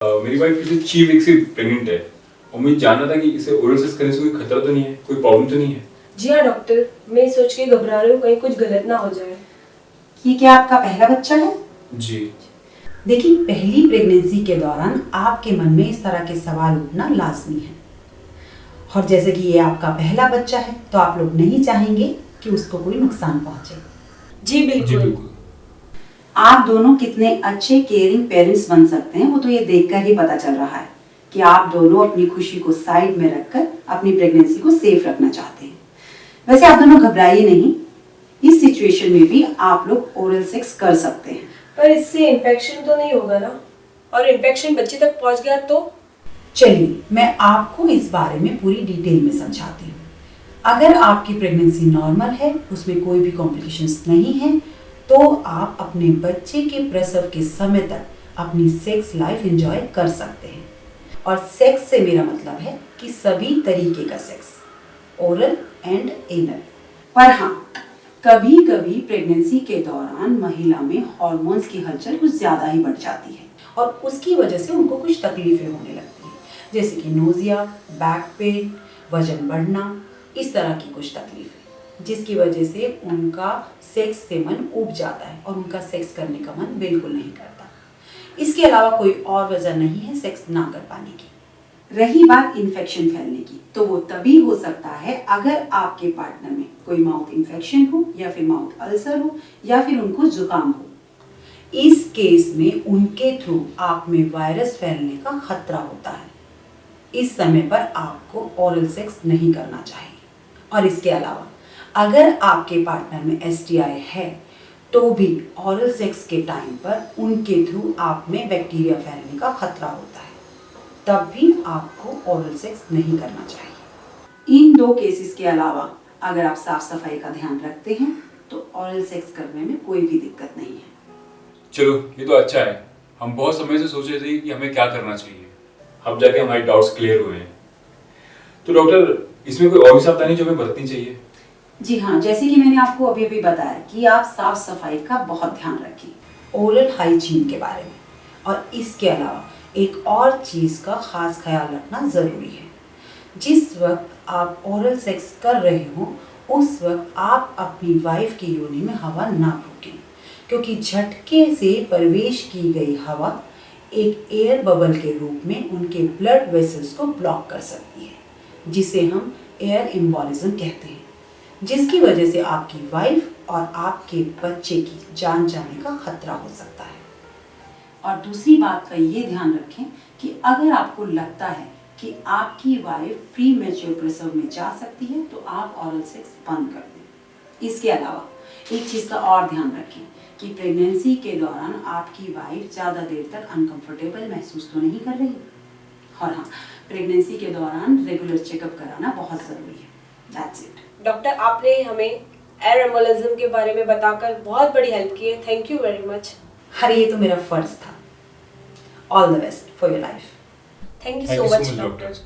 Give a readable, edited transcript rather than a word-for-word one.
मेरी वाइफ पिछले 6 वीक से प्रेग्नेंट है और मुझे जानना था कि इसे ओरल सेक्स करने से कोई खतरा तो नहीं है, कोई प्रॉब्लम तो नहीं है। जी हाँ डॉक्टर, मैं सोच के घबरा रही हूँ कहीं कुछ गलत ना हो जाए। ये क्या आपका पहला बच्चा है? जी। देखिए, पहली प्रेगनेंसी के दौरान आपके मन में इस तरह के सवाल उठना लाजमी है। और जैसे कि ये आपका पहला बच्चा है तो आप लोग नहीं चाहेंगे कि उसको कोई नुकसान पहुंचे। जी बिल्कुल। जी बिल्कुल। आप दोनों कितने अच्छे केयरिंग पेरेंट्स बन सकते हैं वो तो ये देखकर ही पता चल रहा है कि आप दोनों अपनी खुशी को साइड में रखकर अपनी प्रेगनेंसी को सेफ रखना चाहते हैं। वैसे आप दोनों घबराइए नहीं, इस सिचुएशन में भी आप लोग ओरल सेक्स कर सकते हैं। पर इससे इन्फेक्शन तो नहीं होगा ना? और इन्फेक्शन बच्चे तक पहुंच गया तो? चलिए, मैं आपको इस बारे में पूरी डिटेल में समझाती हूँ। अगर आपकी प्रेगनेंसी नॉर्मल है, उसमें कोई भी कॉम्प्लिकेशंस नहीं है, तो आप अपने बच्चे के प्रसव के समय तक अपनी सेक्स लाइफ एंजॉय कर सकते हैं। और सेक्स से मेरा मतलब है कि सभी तरीके का सेक्स, ओरल एंड एनल। पर हाँ, कभी कभी प्रेगनेंसी के दौरान महिला में हार्मोन्स की हलचल कुछ ज़्यादा ही बढ़ जाती है और उसकी वजह से उनको कुछ तकलीफें होने लगती हैं, जैसे कि नोजिया, बैक पेन, वजन बढ़ना, इस तरह की कुछ तकलीफें, जिसकी वजह से उनका सेक्स से मन उब जाता है और उनका सेक्स करने का मन बिल्कुल नहीं करता। इसके अलावा कोई और वजह नहीं है सेक्स ना कर पाने की। रही बात इन्फेक्शन फैलने की, तो वो तभी हो सकता है अगर आपके पार्टनर में कोई माउथ इन्फेक्शन हो या फिर माउथ अल्सर हो या फिर उनको जुकाम हो। इस केस में उनके थ्रू आप में वायरस फैलने का खतरा होता है। इस समय पर आपको ओरल सेक्स नहीं करना चाहिए। और इसके अलावा अगर आपके पार्टनर में एसटीआई है तो भी ओरल सेक्स के टाइम पर उनके थ्रू आप में बैक्टीरिया फैलने का खतरा होता है, तब भी आपको ओरल सेक्स नहीं करना चाहिए। इन दो केसेस के अलावा अगर आप साफ सफाई का ध्यान रखते हैं तो ओरल सेक्स करने में कोई भी दिक्कत नहीं है। चलो, ये तो अच्छा है। हम बहुत समय से सोच रहे थे कि हमें क्या करना चाहिए। अब जाके हमारे डाउट्स क्लियर हुए हैं। तो डॉक्टर, इसमें कोई और भी सावधानी जो हमें बरतनी चाहिए? जी हाँ, जैसे कि मैंने आपको अभी अभी बताया कि आप साफ सफाई का बहुत ध्यान रखें, ओरल हाइजीन के बारे में। और इसके अलावा एक और चीज़ का खास ख्याल रखना ज़रूरी है। जिस वक्त आप ओरल सेक्स कर रहे हो उस वक्त आप अपनी वाइफ की योनि में हवा ना रोकें, क्योंकि झटके से प्रवेश की गई हवा एक एयर बबल के रूप में उनके ब्लड वेसल्स को ब्लॉक कर सकती है, जिसे हम एयर एम्बोलिज्म कहते हैं, जिसकी वजह से आपकी वाइफ और आपके बच्चे की जान जाने का खतरा हो सकता है। और दूसरी बात का ये ध्यान रखें कि अगर आपको लगता है कि आपकी वाइफ प्री मैच्योर प्रसव में जा सकती है तो आप ओरल सेक्स बंद कर दें। इसके अलावा एक चीज़ का और ध्यान रखें कि प्रेगनेंसी के दौरान आपकी वाइफ ज़्यादा देर तक अनकंफर्टेबल महसूस तो नहीं कर रही। और हाँ, प्रेगनेंसी के दौरान रेगुलर चेकअप कराना बहुत ज़रूरी है। That's it. डॉक्टर, आपने हमें एयर एम्बोलिज्म के बारे में बताकर बहुत बड़ी हेल्प की है। Thank you very much. अरे, ये तो मेरा फर्ज था। All the best for your life. Thank you Thank so you so much much, doctor. doctor.